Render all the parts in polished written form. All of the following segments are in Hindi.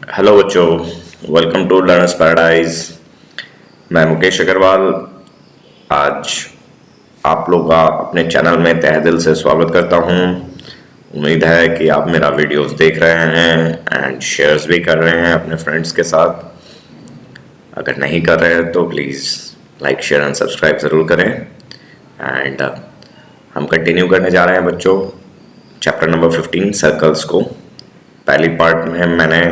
हेलो बच्चों, वेलकम टू लर्नर्स पैराडाइज। मैं मुकेश अग्रवाल आज आप लोग का अपने चैनल में तहे दिल से स्वागत करता हूं। उम्मीद है कि आप मेरा वीडियोस देख रहे हैं एंड शेयर्स भी कर रहे हैं अपने फ्रेंड्स के साथ। अगर नहीं कर रहे हैं तो please like share and subscribe ज़रूर करें। एंड हम कंटिन्यू करने जा रहे हैं बच्चों चैप्टर नंबर 15 सर्कल्स को। पहली पार्ट में मैंने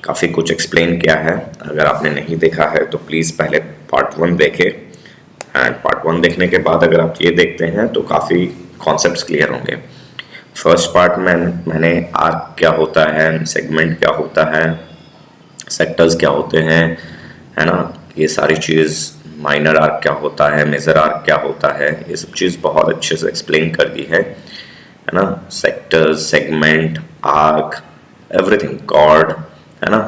काफ़ी कुछ एक्सप्लेन किया है। अगर आपने नहीं देखा है तो प्लीज़ पहले पार्ट 1 देखें एंड पार्ट 1 देखने के बाद अगर आप ये देखते हैं तो काफ़ी कॉन्सेप्ट्स क्लियर होंगे। फर्स्ट पार्ट में मैंने आर्क क्या होता है, सेगमेंट क्या होता है, सेक्टर्स क्या होते हैं, है ना, ये सारी चीज़, माइनर आर्क क्या होता है, मेजर आर्क क्या होता है, ये सब चीज़ बहुत अच्छे से एक्सप्लेन कर दी है ना। Sectors, segment, arc, everything, chord, है ना।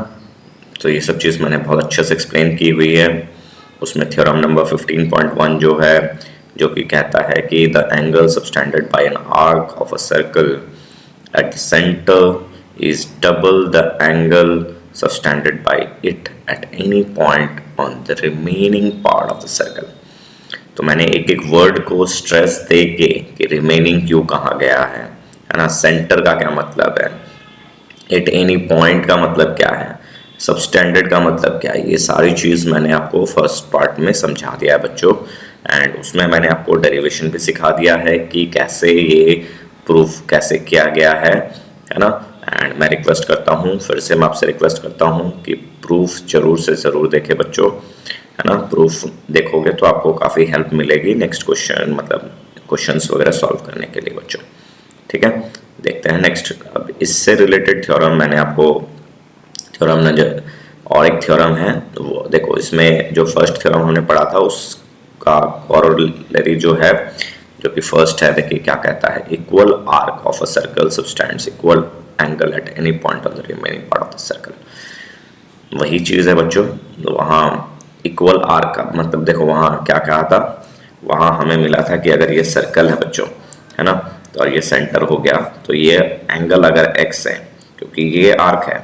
तो ये सब चीज़ मैंने बहुत अच्छे से एक्सप्लेन की हुई है। उसमें थ्योरम नंबर 15.1 जो है, जो कि कहता है कि the angle subtended bye an arc of a circle at the centre is double the angle subtended bye it at any point on the remaining part of the circle. तो मैंने एक एक वर्ड को स्ट्रेस दे के कि रिमेनिंग क्यों कहा गया है ना। सेंटर का क्या मतलब है, एट एनी पॉइंट का मतलब क्या है, सबस्टैंडर्ड का मतलब क्या है, ये सारी चीज़ मैंने आपको फर्स्ट पार्ट में समझा दिया है बच्चों। एंड उसमें मैंने आपको डेरिवेशन भी सिखा दिया है कि कैसे ये प्रूफ कैसे किया गया है ना। एंड मैं रिक्वेस्ट करता हूँ, फिर से मैं आपसे रिक्वेस्ट करता हूँ कि प्रूफ जरूर से ज़रूर देखें बच्चों, है ना। प्रूफ देखोगे तो आपको काफ़ी हेल्प मिलेगी नेक्स्ट क्वेश्चन, मतलब क्वेश्चंस वगैरह सॉल्व करने के लिए बच्चों। ठीक है, देखते हैं नेक्स्ट। अब इससे रिलेटेड थ्योरम मैंने आपको थ्योरम नजर और एक थ्योरम है, तो वो देखो, इसमें जो फर्स्ट थ्योरम हमने पढ़ा था उसका कॉरोलरी जो है, जो कि फर्स्ट है, देखिए क्या कहता है, equal arc of a circle subtends equal angle at any point on the remaining part of the circle. वही चीज़ है बच्चों, तो वहाँ इक्वल आर्क का मतलब देखो वहाँ क्या कहा था, वहाँ हमें मिला था कि अगर ये सर्कल है बच्चों, है ना, तो और ये सेंटर हो गया, तो ये एंगल अगर x है, क्योंकि ये आर्क है,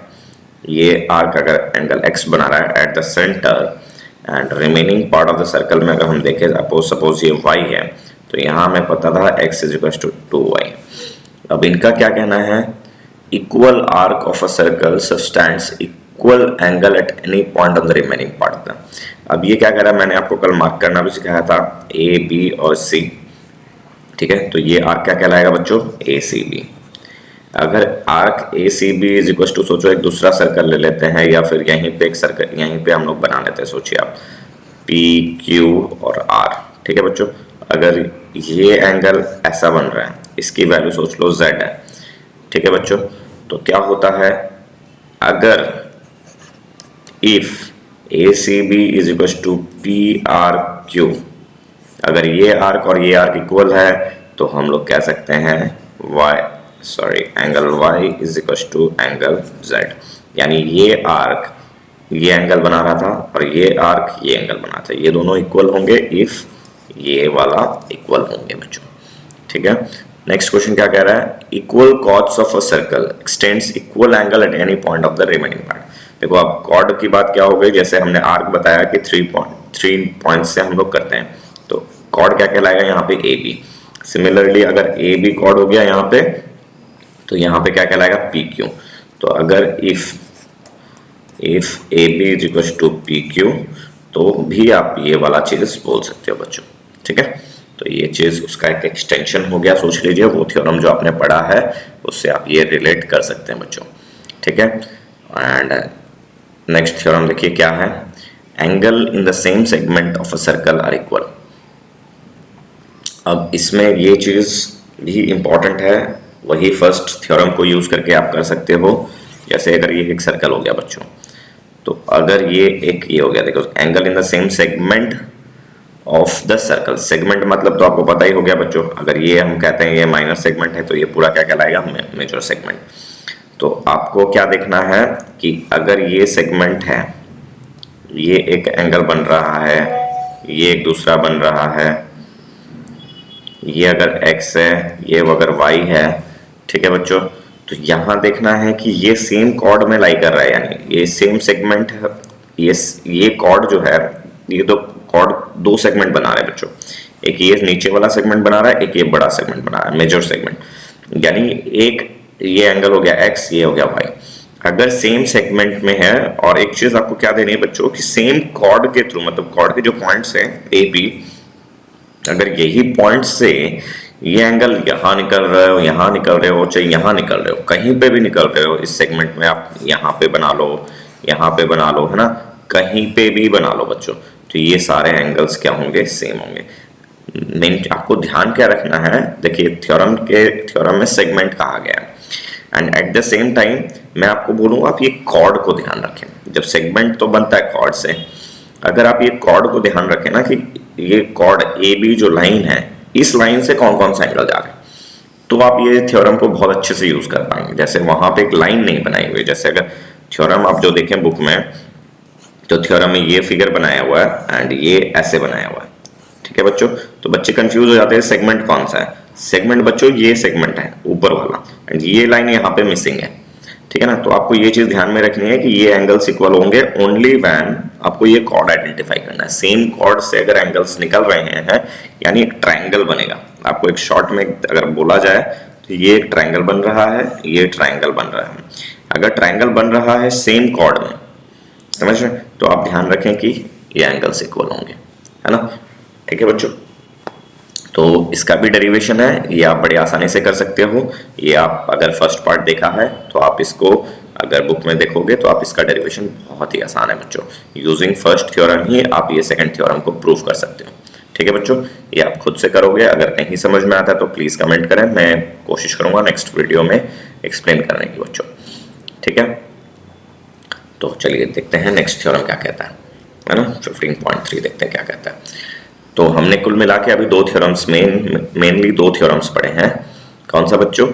ये आर्क अगर एंगल x बना रहा है at the centre and remaining part of the circle में अगर हम देखें सपोज ये y है, तो यहाँ हमें पता था x is equal to 2y। अब इनका क्या कहना है, equal arc of a circle subtends equal angle at any point on the remaining part of the. अब ये क्या कह रहा है, मैंने आपको कल मार्क करना भी सिखाया था, a b और c, ठीक है। तो ये आर्क क्या कहलाएगा बच्चों, ACB। अगर arc ACB is equal to, सोचो एक दूसरा सर्कल ले लेते हैं या फिर यहीं पे एक सर्कल यहीं पे हम लोग बना लेते हैं, सोचिए आप PQ और R, ठीक है बच्चों। अगर ये एंगल ऐसा बन रहा है, इसकी वैल्यू सोच लो Z है, ठीक है बच्चों। तो क्या होता है, अगर if ACB is equal to PRQ, अगर ये आर्क और ये आर्क इक्वल है तो हम लोग कह सकते हैं angle y is equal to angle z। यानी ये आर्क ये एंगल बना रहा था और ये आर्क ये एंगल बना था, ये दोनों इक्वल होंगे इफ ये वाला इक्वल होंगे बच्चों, ठीक है। नेक्स्ट क्वेश्चन क्या कह रहा है, equal chords of a circle extends equal angle at any point of the remaining part. देखो अब कॉर्ड की बात क्या हो गई, जैसे हमने आर्क बताया कि 3 पॉइंट से हम लोग करते हैं, तो कॉर्ड क्या कहलाएगा यहाँ पे AB। सिमिलरली अगर AB कॉर्ड हो गया यहाँ पे, तो यहाँ पे क्या कहलाएगा PQ। तो अगर if AB is equal to PQ, तो भी आप ये वाला चीज बोल सकते हो बच्चों, ठीक है। तो ये चीज उसका एक एक्सटेंशन हो गया, सोच लीजिए वो थ्योरम जो आपने पढ़ा है उससे आप ये रिलेट कर सकते हैं बच्चों, ठीक है। एंड नेक्स्ट थ्योरम देखिए क्या है, angle in the same segment of a circle are equal. अब इसमें ये चीज़ भी इम्पॉर्टेंट है, वही फर्स्ट थ्योरम को यूज़ करके आप कर सकते हो। जैसे अगर ये एक सर्कल हो गया बच्चों, तो अगर ये एक ये हो गया, देखो angle in the same segment of the circle, segment मतलब तो आपको पता ही हो गया बच्चों, अगर ये हम कहते हैं ये माइनर सेगमेंट है तो ये पूरा क्या कहलाएगा, मेजर सेगमेंट। तो आपको क्या देखना है कि अगर ये सेगमेंट है, ये एक एंगल बन रहा है, ये एक दूसरा बन रहा है, ये अगर x है, ये अगर y है, ठीक है बच्चों, तो यहाँ देखना है कि ये सेम कॉर्ड में लाई कर रहा है, यानी ये सेम सेगमेंट है, ये कॉर्ड जो है, ये दो कॉर्ड दो सेगमेंट बना रहे हैं बच्चों। एक ये नीचे वाला सेगमेंट बना रहा है, एक ये बड़ा सेगमेंट बना रहा है, मेजर सेगमेंट। यानी एक ये एंगल हो गया x, ये हो गया y। अगर सेम सेगमेंट में है, और एक चीज आपको क्या देनी है बच्चों कि सेम कॉर्ड के थ्रू, मतलब कॉर्ड के जो पॉइंट्स हैं ए बी, अगर यही पॉइंट से ये एंगल यहाँ निकल रहे हो, यहाँ निकल रहे हो, चाहे यहाँ निकल रहे हो, कहीं पे भी निकल रहे हो इस सेगमेंट में, आप यहाँ पे बना लो, यहाँ पे बना लो, है ना, कहीं पे भी बना लो बच्चों, तो ये सारे एंगल्स क्या होंगे, सेम होंगे। मेन आपको ध्यान क्या रखना है, देखिए थ्योरम में सेगमेंट कहा गया है, and at the same time मैं आपको बोलूँगा आप ये कॉर्ड को ध्यान रखें। जब सेगमेंट तो बनता है कॉर्ड से, अगर आप ये कॉर्ड को ध्यान रखें ना कि ये कॉर्ड ए बी जो लाइन है, इस लाइन से कौन कौन सा एंगल जा रहा है, तो आप ये थ्योरम को बहुत अच्छे से यूज कर पाएंगे। जैसे वहां पे एक लाइन नहीं बनाई हुई, जैसे अगर थ्योरम आप जो देखें बुक में, तो थ्योरम में ये फिगर बनाया हुआ है एंड ये ऐसे बनाया हुआ है, ठीक है बच्चों। तो बच्चे कंफ्यूज हो जाते हैं सेगमेंट कौन सा है। सेगमेंट बच्चों ये सेगमेंट है ऊपर वाला, एंड ये लाइन यहाँ पे मिसिंग है, ठीक है ना। तो आपको ये चीज ध्यान में रखनी है कि ये एंगल्स इक्वल होंगे ओनली व्हेन आपको ये कॉर्ड आइडेंटिफाई करना है। सेम कॉर्ड से अगर एंगल्स निकल रहे हैं, यानी एक ट्रायंगल बनेगा। आपको एक शॉर्ट में अगर बोला जाए तो ये एक ट्रायंगल बन रहा है, ये ट्रायंगल बन रहा है। अगर ट्रायंगल बन रहा है सेम कॉर्ड में, समझ रहे, तो आप ध्यान रखें कि ये एंगल्स इक्वल होंगे, है ना, ठीक है बच्चों। तो इसका भी डेरिवेशन है, ये आप बड़े आसानी से कर सकते हो। ये आप अगर फर्स्ट पार्ट देखा है तो आप इसको अगर बुक में देखोगे तो आप इसका डेरिवेशन बहुत ही आसान है बच्चों। यूजिंग फर्स्ट थ्योरम ही आप ये सेकंड थ्योरम को प्रूव कर सकते हो, ठीक है बच्चों। ये आप खुद से करोगे, अगर नहीं समझ में आता तो प्लीज कमेंट करें, मैं कोशिश करूंगा नेक्स्ट वीडियो में एक्सप्लेन करने की बच्चों, ठीक है। तो चलिए देखते हैं नेक्स्ट थ्योरम क्या कहता है ना। 15.3 देखते हैं क्या कहता है। तो हमने कुल मिला के अभी दो थ्योरम्स मेनली दो थ्योरम्स पढ़े हैं। कौन सा बच्चों?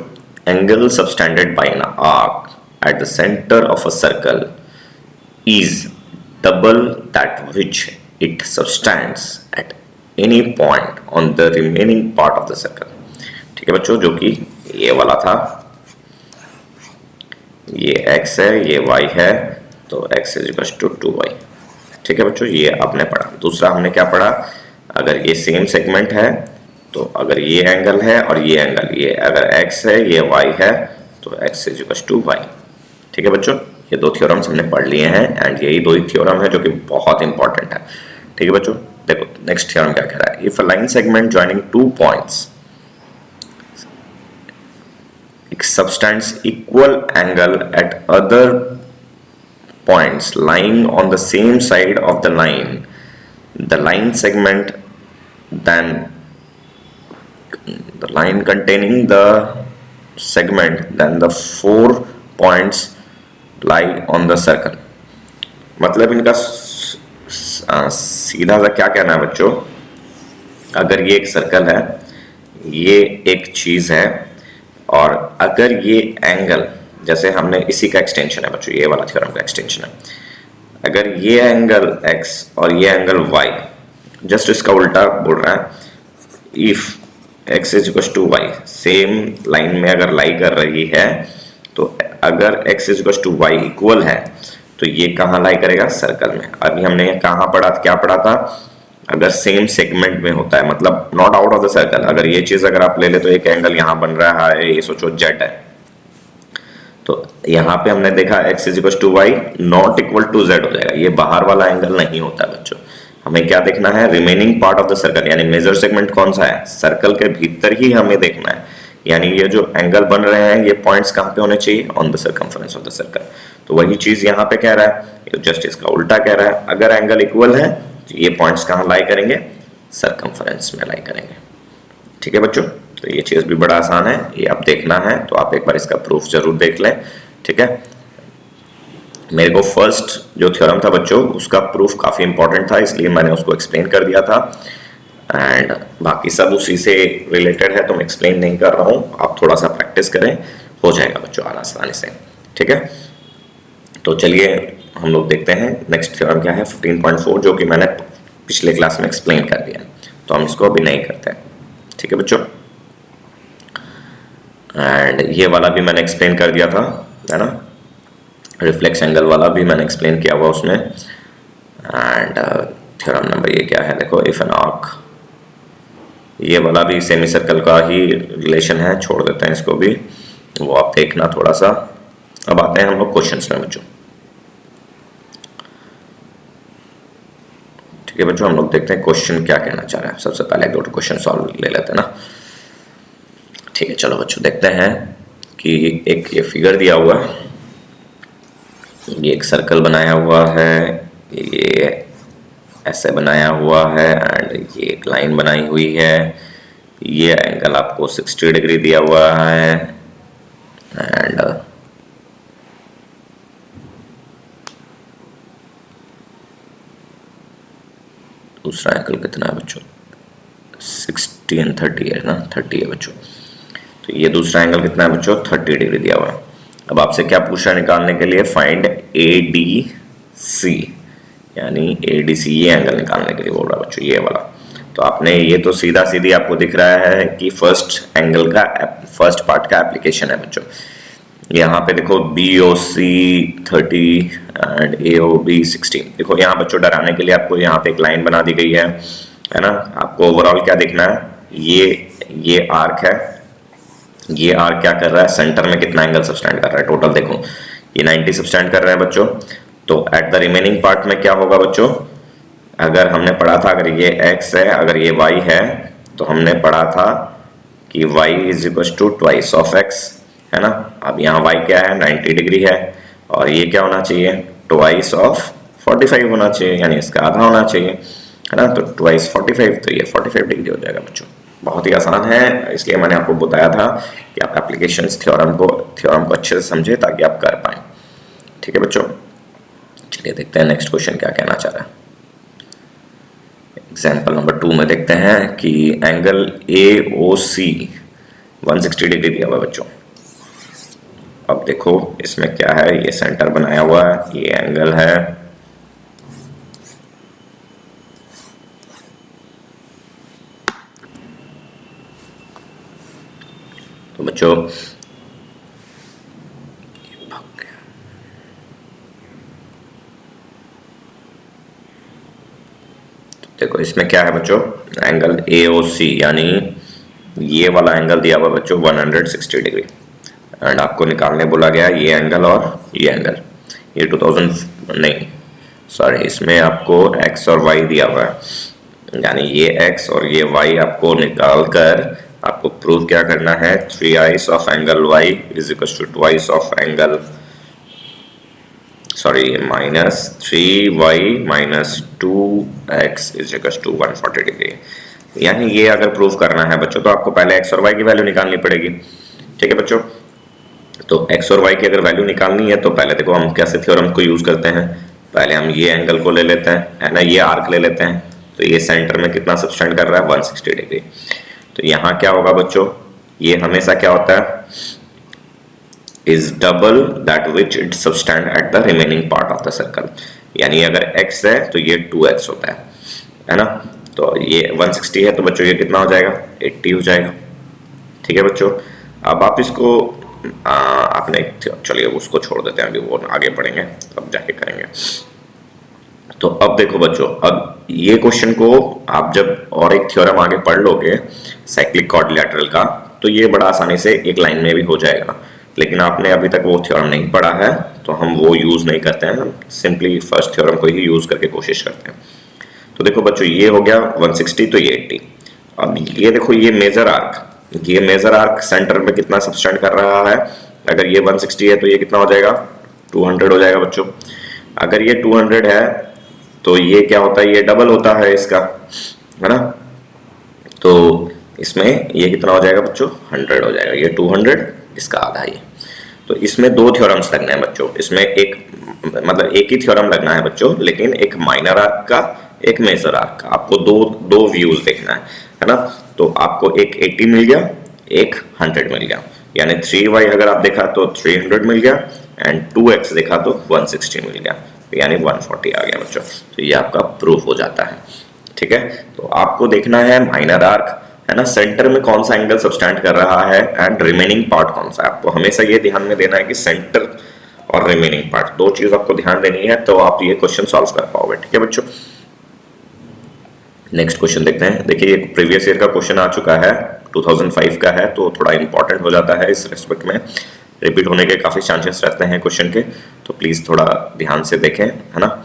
Angle subtended bye an arc at the centre of a circle is double that which it subtends eight any point on the remaining part of the circle, ठीक है बच्चों, जो कि ये वाला था। ये x है, ये y है, तो x इज टू 2y, ठीक है बच्चों, ये आपने पढ़ा। दूसरा हमने क्या पढ़ा, अगर ये सेम सेगमेंट है तो अगर ये एंगल है और ये एंगल, ये अगर x है ये y है, तो x इज टू y, ठीक है बच्चों। ये दो थ्योरम्स हमने पढ़ लिए हैं एंड यही दो ही थ्योरम है जो कि बहुत इंपॉर्टेंट है, ठीक है बच्चों। देखो नेक्स्ट थ्योरम क्या कह रहा है, if a line segment joining two points subtends equal angle at other points lying on the same side of the line segment, then the line containing the segment, then the 4 points lie on the circle। मतलब इनका सीधा सा क्या कहना है बच्चों, अगर ये एक सर्कल है, ये एक चीज है, और अगर ये एंगल, जैसे हमने इसी का एक्सटेंशन है बच्चों, ये वाला थ्योरम का एक्सटेंशन है, अगर ये एंगल x और ये एंगल y, जस्ट इसका उल्टा बोल रहा है, if x is equal to y, same line में अगर लाई कर रही है, तो अगर x is equal to y equal है, तो ये कहाँ लाई करेगा, सर्कल में। अभी हमने कहाँ पढ़ा, क्या पढ़ा था, अगर सेम सेगमेंट में होता है, मतलब not out of the circle. अगर ये चीज अगर आप ले ले तो एक एंगल यहाँ बन रहा है, ये सोचो z है, तो यहाँ पे हमने देखा x is equal to y not equal to z हो जाएगा। ये बाहर वाला एंगल नहीं होता है बच्चों, हमें क्या देखना है, remaining part of the circle, यानी मेजर सेगमेंट कौन सा है, सर्कल के भीतर ही हमें देखना है। यानी ये जो एंगल बन रहे हैं ये पॉइंट्स कहाँ पे होने चाहिए, on the circumference of the circle. तो वही चीज यहाँ पे कह रहा है, जस्ट इसका उल्टा कह रहा है, अगर एंगल इक्वल है तो ये पॉइंट्स कहाँ लाई करेंगे, सर्कमफरेंस में लाई करेंगे, ठीक है बच्चों। तो ये चीज भी बड़ा आसान है, ये आप देखना है तो आप एक बार इसका प्रूफ जरूर देख लें, ठीक है। मेरे को फर्स्ट जो थ्योरम था बच्चों, उसका प्रूफ काफी इंपॉर्टेंट था, इसलिए मैंने उसको एक्सप्लेन कर दिया था, एंड बाकी सब उसी से रिलेटेड है, तो मैं एक्सप्लेन नहीं कर रहा हूँ। आप थोड़ा सा प्रैक्टिस करें, हो जाएगा बच्चों आसानी से, ठीक है। तो चलिए हम लोग देखते हैं नेक्स्ट थ्योरम क्या है, 15.4, जो कि मैंने पिछले क्लास में एक्सप्लेन कर दिया, तो हम इसको अभी नहीं करते हैं, ठीक है बच्चों। एंड ये वाला भी मैंने एक्सप्लेन कर दिया था, है ना, रिफ्लेक्स एंगल वाला भी मैंने एक्सप्लेन किया हुआ उसमें। एंड थ्योरम नंबर ये क्या है, देखो, इफ एन आर्क, ये वाला भी सेमी सर्कल का ही रिलेशन है, छोड़ देते हैं इसको भी, वो आप देखना थोड़ा सा। अब आते हैं हम लोग क्वेश्चंस में बच्चों। ठीक है बच्चों, हम लोग देखते हैं क्वेश्चन क्या कहना चाह रहा है। सबसे पहले दो क्वेश्चन सॉल्व ले लेते हैं ना। ठीक है, चलो बच्चों देखते हैं कि एक ये फिगर दिया हुआ है, ये एक सर्कल बनाया हुआ है, ये ऐसे बनाया हुआ है, एंड ये एक लाइन बनाई हुई है, ये एंगल आपको 60 डिग्री दिया हुआ है, एंड दूसरा एंगल कितना है बच्चों, 60 एंड 30 है ना, 30 है बच्चों। तो ये दूसरा एंगल कितना है बच्चों, 30 डिग्री दिया हुआ है। अब आपसे क्या पूछा है निकालने के लिए, फाइंड ADC, यानी ADC, ये एंगल निकालने के लिए बोल रहा है बच्चों, ये वाला। तो आपने ये तो सीधा सीधी आपको दिख रहा है कि फर्स्ट एंगल का फर्स्ट पार्ट का एप्लीकेशन है बच्चों। यहाँ पे देखो BOC 30 एंड AOB 60। देखो यहाँ बच्चों डराने के लिए आपको यहाँ पे एक लाइन बना दी गई है ना। आपको ओवरऑल क्या देखना है, ये आर्क है, ये आर्क क्या कर रहा है, सेंटर में कितना एंगल सबटेंड कर रहा है, टोटल देखो ये 90 सबटेंड कर रहा है बच्चों। तो एट द रिमेनिंग पार्ट में क्या होगा बच्चों, अगर हमने पढ़ा था, अगर ये x है, अगर ये y है, तो हमने पढ़ा था कि y is equal to twice of x, है ना। अब यहाँ y क्या है, 90 डिग्री है, और ये क्या होना चाहिए, ट्वाइस ऑफ 45 होना चाहिए, यानी इसका आधा होना चाहिए, है ना। तो ट्वाइस 45, तो ये 45 डिग्री हो जाएगा बच्चों। बहुत ही आसान है, इसलिए मैंने आपको बताया था कि आप एप्लीकेशंस थ्योरम को अच्छे से समझे ताकि आप कर पाएं। ठीक है बच्चों, चलिए देखते हैं नेक्स्ट क्वेश्चन क्या कहना चाह रहा है। एग्जाम्पल नंबर 2 में देखते हैं कि एंगल AOC 160 डिग्री दिया हुआ है बच्चों। अब देखो इसमें क्या है, ये सेंटर बनाया हुआ है, ये एंगल है, तो बच्चों देखो इसमें क्या है बच्चों, एंगल AOC, यानी ये वाला एंगल दिया हुआ बच्चों 160 डिग्री, एंड आपको निकालने बोला गया ये एंगल और ये एंगल, ये 2000 नहीं सॉरी, इसमें आपको x और y दिया हुआ है, यानी ये x और ये y आपको निकाल कर आपको प्रूव क्या करना है, 3i of angle y is equal to twice of angle, sorry, minus 3y minus 2x is equal to 140 degree. यानी ये अगर प्रूव करना है बच्चों, तो आपको पहले x और y की वैल्यू निकालनी पड़ेगी। ठीक है बच्चों, तो x और y की अगर वैल्यू निकालनी है तो पहले देखो हम कैसे थ्योरम को यूज करते हैं। पहले हम ये एंगल को ले लेते हैं, है ना, ये आर्क ले लेते हैं, तो ये सेंटर में कितना सबटेंड कर रहा है, 160 डिग्री। तो यहाँ क्या होगा बच्चों, ये हमेशा क्या होता है, is double that which it subtend at the remaining part of the circle. यानी अगर x है तो ये 2x होता है ना। तो ये 160 है, तो बच्चों ये कितना हो जाएगा, 80 हो जाएगा। ठीक है बच्चों, अब आप इसको आपने, चलिए उसको छोड़ देते हैं, अभी वो आगे बढ़ेंगे तब जाके करेंगे। तो अब देखो बच्चों, अब ये क्वेश्चन को आप जब और एक थ्योरम आगे पढ़ लोगे साइक्लिक क्वाड्रिलेटरल का, तो ये बड़ा आसानी से एक लाइन में भी हो जाएगा। लेकिन आपने अभी तक वो थ्योरम नहीं पढ़ा है, तो हम वो यूज नहीं करते हैं, सिंपली फर्स्ट थ्योरम को ही यूज करके कोशिश करते हैं। तो देखो बच्चों, ये हो गया 160, तो ये 80। अब ये देखो, ये मेजर आर्क सेंटर में कितना सबटेंड कर रहा है, अगर ये 160 है तो ये कितना हो जाएगा, 200 हो जाएगा बच्चों। अगर ये 200 है तो ये क्या होता है, ये डबल होता है इसका, है ना। तो इसमें ये कितना हो जाएगा बच्चों, 100 हो जाएगा, ये 200, इसका आधा ही। तो इसमें दो थ्योरम्स लगने हैं बच्चों, इसमें एक मतलब एक ही थ्योरम लगना है बच्चों, लेकिन एक माइनर आर्क का, एक मेजर आर्क का, आपको दो व्यूज देखना है ना। तो आपको एक 80 मिल गया, एक 100 मिल गया, यानी 3y अगर आप देखा तो 300 मिल गया, एंड 2x देखा तो 160 मिल गया, यानी 140 आ गया बच्चों। तो ये आपका प्रूफ हो जाता है। ठीक है, तो आपको देखना है माइनर आर्क, है ना, सेंटर में कौन सा एंगल सबस्टैंड कर रहा है एंड रिमेनिंग पार्ट कौन सा है। आपको हमेशा ये ध्यान में देना है कि सेंटर और रिमेनिंग पार्ट, दो चीज आपको ध्यान देनी है, तो आप ये क्वेश्चन सॉल्व कर पाओगे। ठीक है बच्चों, नेक्स्ट क्वेश्चन देखते हैं। देखिए ये प्रीवियस ईयर का क्वेश्चन आ चुका है, 2005 का है, तो थोड़ा इंपॉर्टेंट हो जाता है इस रेस्पेक्ट में, रिपीट होने के काफी चांसेस रहते हैं क्वेश्चन के, तो प्लीज थोड़ा ध्यान से देखें, है ना।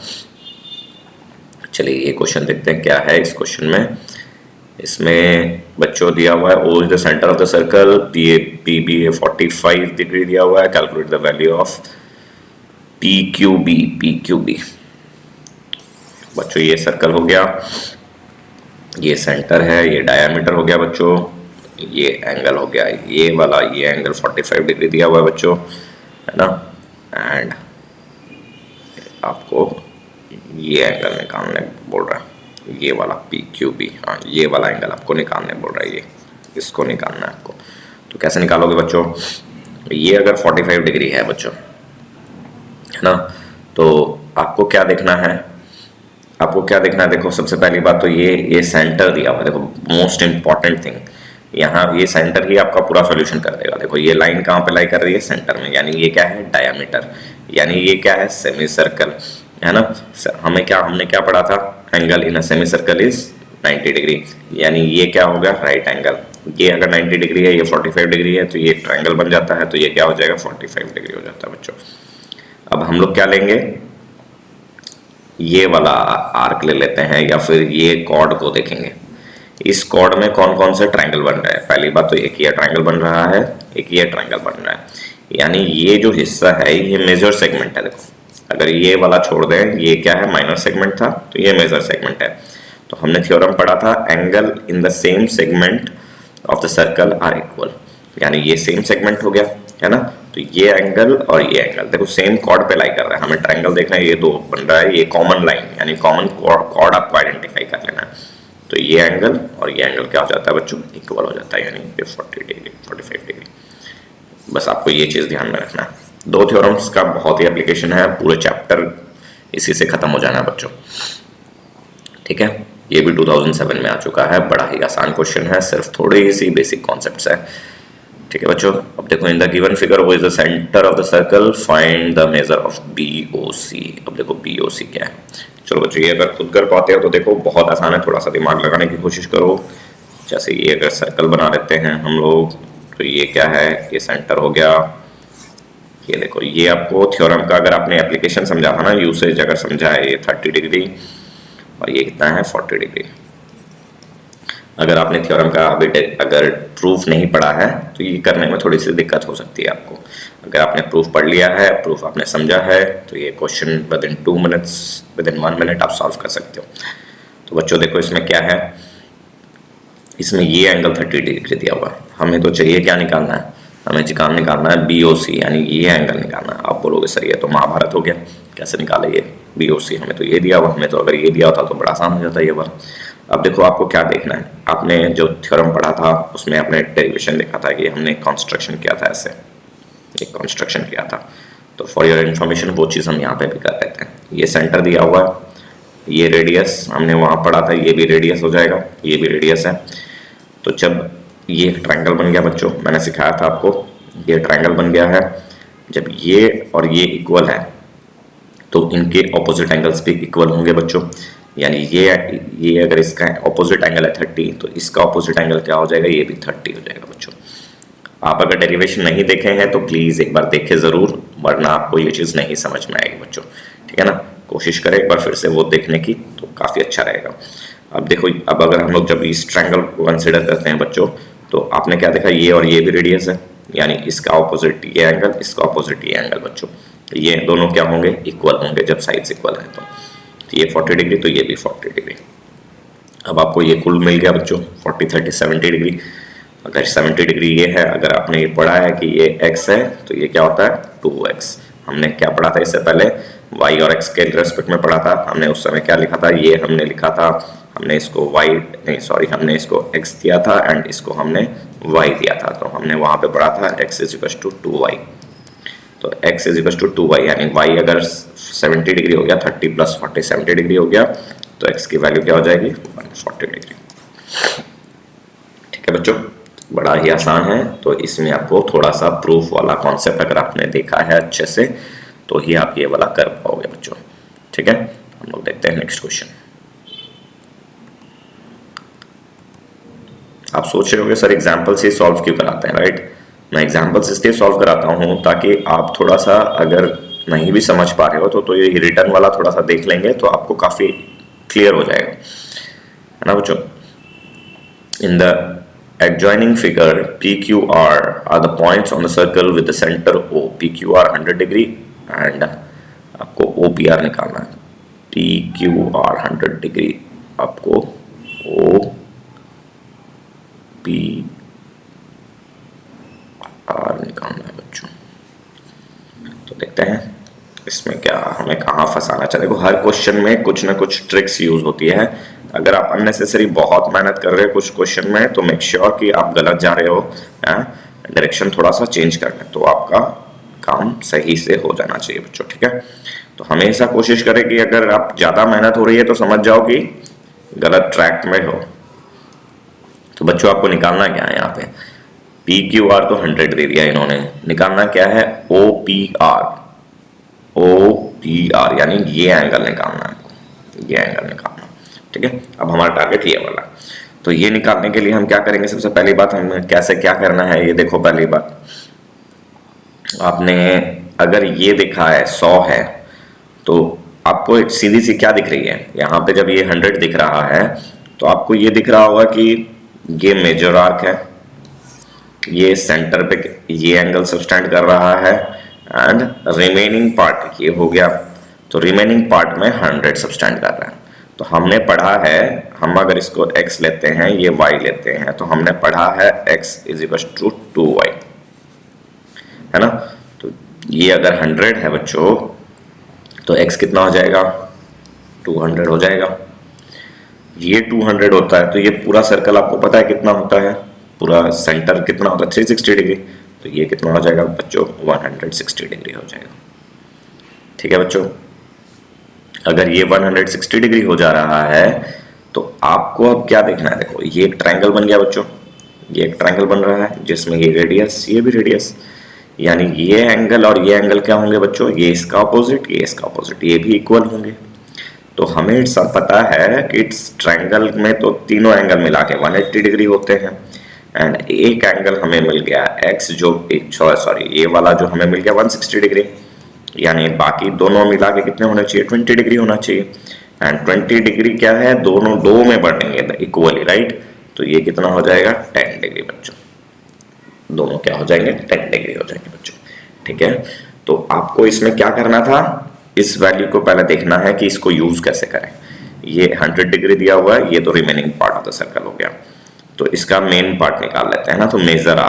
चलिए ये क्वेश्चन देखते हैं क्या है इस क्वेश्चन में। इसमें बच्चों दिया हुआ है O is the centre of the circle, P B 45 degree दिया हुआ है, calculate the value of P Q B. बच्चों ये सर्कल हो गया, ये सेंटर है, ये डायमीटर हो गया बच्चों, ये एंगल हो गया ये वाला, ये एंगल 45 डिग्री दिया हुआ है बच्चों, है ना। एंड आपको ये एंगल निकालने बोल रहा है, ये वाला पी क्यू बी, हाँ ये वाला एंगल आपको निकालने बोल रहा है, ये इसको निकालना है आपको। तो कैसे निकालोगे बच्चों, ये अगर 45 डिग्री है बच्चों, है ना, तो आपको क्या देखना है, आपको क्या देखना है, देखो सबसे पहली बात तो ये सेंटर दिया हुआ है, देखो मोस्ट इंपॉर्टेंट थिंग, यहाँ ये सेंटर ही आपका पूरा सॉल्यूशन कर देगा। देखो ये लाइन कहाँ पे लाई कर रही है, सेंटर में, यानी ये क्या है, डायमीटर, यानी ये क्या है, सेमी सर्कल, है ना। हमने क्या पढ़ा था, angle in a semi circle is 90 degree, यानी ये क्या हो गया, राइट एंगल। ये अगर 90 डिग्री है, ये 45 डिग्री है, तो ये ट्रायंगल बन जाता है, तो ये क्या हो जाएगा, 45 डिग्री हो जाता है बच्चों। अब हम लोग क्या लेंगे, ये वाला आर्क ले लेते हैं, या फिर ये कॉर्ड को देखेंगे, इस कॉर्ड में कौन कौन से ट्रायंगल बन रहे हैं। पहली बात तो एक ये ट्रायंगल बन रहा है, एक ये ट्रायंगल बन रहा है, यानी ये जो हिस्सा है ये मेजर सेगमेंट है। देखो अगर ये वाला छोड़ दें, ये क्या है, माइनर सेगमेंट था, तो ये मेजर सेगमेंट है। तो हमने थ्योरम पढ़ा था, angle in the same segment of the circle are equal, यानी ये सेम सेगमेंट हो गया, है ना। तो ये एंगल और ये एंगल देखो सेम कॉर्ड पे लाई कर रहा है, हमें ट्रायंगल देखना है, ये दो बन रहा है, ये कॉमन लाइन यानी कॉमन कॉर्ड आपको आइडेंटिफाई कर लेना है। तो ये एंगल और ये एंगल क्या हो जाता है बच्चों, इक्वल हो जाता है, यानी ये 40 डिग्री 45 डिग्री। बस आपको ये चीज़ ध्यान में रखना है। दो थ्योरम्स का बहुत ही एप्लीकेशन है, पूरे चैप्टर इसी से खत्म हो जाना है बच्चों। ठीक है, ये भी 2007 में आ चुका है, बड़ा ही आसान क्वेश्चन है, सिर्फ थोड़ी सी बेसिक कॉन्सेप्ट्स है। ठीक है बच्चों, अब देखो इन द गिवन फिगर वो is the centre of the circle, find the measure of BOC। अब देखो BOC क्या है, चलो बच्चों ये अगर खुद कर पाते हो तो देखो बहुत आसान है, थोड़ा सा दिमाग लगाने की कोशिश करो। जैसे ये अगर सर्कल बना लेते हैं हम लोग, तो ये क्या है, ये सेंटर हो गया। ये देखो ये आपको थ्योरम का अगर आपने एप्लीकेशन समझा था ना, यूसेज अगर समझा है, ये 30 डिग्री और ये कितना है 40 डिग्री। अगर आपने थ्योरम का अभी अगर प्रूफ नहीं पढ़ा है तो ये करने में थोड़ी सी दिक्कत हो सकती है आपको। अगर आपने प्रूफ पढ़ लिया है, प्रूफ आपने समझा है, तो ये question with in 2 minutes, with in 1 minute आप सॉल्व कर सकते हो। तो बच्चों देखो इसमें क्या है, इसमें ये एंगल 30 डिग्री दिया हुआ है, हमें तो चाहिए क्या निकालना है, हमें निकालना है BOC, यानी ये एंगल निकालना है। आप बोलोगे सर ये तो महाभारत हो गया, कैसे निकाले ये BOC, हमें तो ये दिया हुआ, हमें तो अगर ये दिया होता तो बड़ा आसान हो जाता ये बार। अब देखो आपको क्या देखना है, आपने जो थ्योरम पढ़ा था उसमें आपने डेरिवेशन देखा था कि हमने कंस्ट्रक्शन किया था, ऐसे एक कंस्ट्रक्शन किया था। तो फॉर योर इन्फॉर्मेशन वो चीज़ हम यहाँ पे भी कर लेते हैं। ये सेंटर दिया हुआ है, ये रेडियस हमने वहाँ पढ़ा था, ये भी रेडियस हो जाएगा, ये भी रेडियस है। तो जब ये ट्रायंगल बन गया बच्चों, मैंने सिखाया था आपको, ये ट्रायंगल बन गया है, जब ये और ये इक्वल है तो इनके ऑपोजिट एंगल्स भी इक्वल होंगे बच्चों। यानी ये अगर इसका ऑपोजिट एंगल है 30, तो इसका ऑपोजिट एंगल क्या हो जाएगा, ये भी 30 हो जाएगा बच्चों। आप अगर डेरिवेशन नहीं देखे हैं तो प्लीज़ एक बार देखें ज़रूर, वरना आपको ये चीज़ नहीं समझ में आएगी बच्चों। ठीक है ना, कोशिश करें एक बार फिर से वो देखने की, तो काफ़ी अच्छा रहेगा। अब देखो, अब अगर हम लोग जब इस ट्रायंगल को कंसिडर करते हैं बच्चों, तो आपने क्या देखा, ये और ये भी रेडियस है, यानी इसका ऑपोजिट ये एंगल, इसका ऑपोजिट ये एंगल बच्चों, ये दोनों क्या होंगे, इक्वल होंगे जब साइड्स इक्वल है। तो ये 40 डिग्री, तो ये भी 40 डिग्री। अब आपको ये कुल मिल गया बच्चों 40, 30, 70 डिग्री। अगर 70 डिग्री ये है, अगर आपने ये पढ़ा है कि ये x है, तो ये क्या होता है 2x। हमने क्या पढ़ा था इससे पहले, y और x के रेस्पेक्ट में पढ़ा था। हमने उस समय क्या लिखा था, ये हमने लिखा था, हमने इसको हमने इसको x दिया था एंड इसको हमने y दिया था। तो हमने वहाँ पे पढ़ा था x = 2y। तो x = 2y, यानी y अगर 70 डिग्री हो गया, 30 + 40 70 डिग्री हो गया, तो x की वैल्यू क्या हो जाएगी 140 डिग्री। ठीक है बच्चों, बड़ा ही आसान है। तो इसमें आपको थोड़ा सा प्रूफ वाला कॉन्सेप्ट अगर आपने देखा है अच्छे से तो ही आप ये वाला कर पाओगे बच्चों। ठीक है, हम लोग देखते हैं नेक्स्ट क्वेश्चन। आप सोच रहे होगे सर एग्जाम्पल से सॉल्व क्यों कराते हैं, राइट। मैं एग्जाम्पल से इसलिए सॉल्व कराता हूँ ताकि आप थोड़ा सा अगर नहीं भी समझ पा रहे हो तो ये रिटर्न वाला थोड़ा सा देख लेंगे तो आपको काफी क्लियर हो जाएगा, है ना बच्चों। In the adjoining figure PQR are the points on the circle with the center O. PQR 100 degree and आपको OPR निकालना है। PQR 100 डिग्री, आपको OPR निकालना है बच्चों। तो देखते हैं इसमें क्या हमें कहाँ फंसाना चाहिए। देखो हर क्वेश्चन में कुछ ना कुछ ट्रिक्स यूज होती है। अगर आप अननेसेसरी बहुत मेहनत कर रहे हो कुछ क्वेश्चन में तो मेक श्योर कि आप गलत जा रहे हो, डायरेक्शन थोड़ा सा चेंज कर लें तो आपका काम सही से हो जाना चाहिए बच्चों। ठीक है, तो हमेशा कोशिश करें कि अगर आप ज्यादा मेहनत हो रही है तो समझ जाओ कि गलत ट्रैक में हो। तो बच्चों आपको निकालना क्या है यहाँ पे, PQR तो 100 दे दिया इन्होंने, निकालना क्या है OPR। OPR यानी ये एंगल निकालना है, ये एंगल निकालना। ठीक है, अब हमारा टारगेट ये वाला। तो ये निकालने के लिए हम क्या करेंगे, सबसे पहली बात हमें कैसे क्या करना है ये देखो। पहली बात आपने अगर ये देखा है 100 है तो आपको एक सीधी सी क्या दिख रही है यहाँ पे, जब ये 100 दिख रहा है तो आपको ये दिख रहा होगा कि ये मेजर आर्क है, ये सेंटर पे ये एंगल सबस्टेंड कर रहा है एंड रिमेनिंग पार्ट ये हो गया। तो रिमेनिंग पार्ट में 100 सबस्टेंड कर रहा है। तो हमने पढ़ा है, हम अगर इसको x लेते हैं ये y लेते हैं तो हमने पढ़ा है x is equal to 2y, है ना। तो ये अगर 100 है बच्चों तो x कितना हो जाएगा 200 हो जाएगा। ये 200 होता है तो ये पूरा सर्कल आपको पता है कितना होता है, पूरा सेंटर कितना होता है 360 डिग्री। तो ये कितना हो जाएगा बच्चों 160 डिग्री हो जाएगा। ठीक है बच्चों, अगर ये 160 डिग्री हो जा रहा है तो आपको अब क्या देखना है, देखो ये एक ट्रायंगल बन गया बच्चों, ये एक ट्रायंगल बन रहा है जिसमें ये रेडियस ये भी रेडियस, यानी ये एंगल और ये एंगल क्या होंगे बच्चों, ये इसका ऑपोजिट ये इसका ऑपोजिट, ये भी इक्वल होंगे। तो हमें सब पता है कि इस ट्रायंगल में तो तीनों एंगल मिला के 180 डिग्री होते हैं एंड एक एंगल हमें मिल गया x जो सॉरी ये वाला जो हमें मिल गया 160 डिग्री, यानी बाकी दोनों मिला के कितने होने चाहिए 20 डिग्री होना चाहिए। एंड 20 डिग्री क्या है, दोनों दो में बढ़ेंगे इक्वली, राइट। तो ये कितना हो जाएगा 10 डिग्री बच्चों, दोनों क्या हो जाएंगे 10 डिग्री हो जाएंगे बच्चों। ठीक है, तो आपको इसमें क्या करना था, इस वैल्यू को पहले देखना है कि इसको यूज कैसे करें। ये 100 डिग्री दिया हुआ है, ये तो remaining part of the circle हो गया। तो इसका मेन पार्ट निकाल लेते हैं ना। तो मेजर